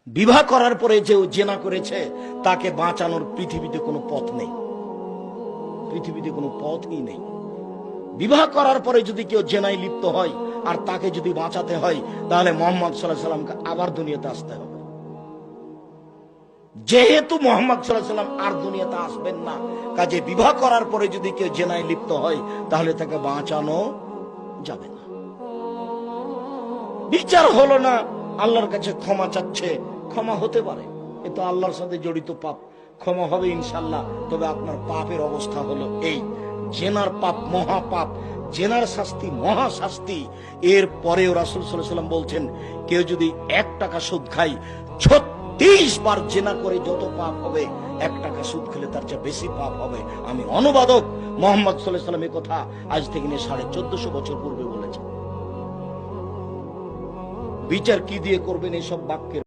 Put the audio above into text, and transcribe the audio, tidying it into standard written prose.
বিবাহ করার পরে যে জেনা করেছে তাকে বাঁচানোর পৃথিবীতে কোনো পথ নেই, পৃথিবীতে কোনো পথই নেই। বিবাহ করার পরে যদি কেউ জেনায় লিপ্ত হয় আর তাকে যদি বাঁচাতে হয়, তাহলে মুহাম্মদ সাল্লাল্লাহু আলাইহি সাল্লামকে আবার দুনিয়াতে আসতে হবে। যেহেতু মুহাম্মদ সাল্লাল্লাহু আলাইহি সাল্লাম আর দুনিয়াতে আসবেন না, কাজে বিবাহ করার পরে যদি কেউ জেনায় লিপ্ত হয় তাহলে তাকে বাঁচানো যাবে না। বিচার হলো না, আল্লাহর কাছে ক্ষমা চাচ্ছে, ক্ষমা হতে পারে, এ তো আল্লাহর সাথে জড়িত পাপ, ক্ষমা হবে ইনশাল্লাহ। তবে আপনার পাপের অবস্থা হলো এই, জেনার পাপ মহাপাপ, জেনার শাস্তি মহা শাস্তি। এর পরেও রাসূল সাল্লাল্লাহু আলাইহি সাল্লাম বলছেন, কেউ যদি 1 টাকা সুদ খায়, 36 বার জেনা করে যত পাপ হবে, 1 টাকা সুদ খেলে তার চেয়ে বেশি পাপ হবে। আমি অনুবাদক, মুহাম্মদ সাল্লাল্লাহু আলাইহি সাল্লাম এই কথা আজ থেকে নিয়ে 1450 বছর পূর্বে বলেছেন। বিচার কি দিয়ে করবেন এইসব বাক্যের?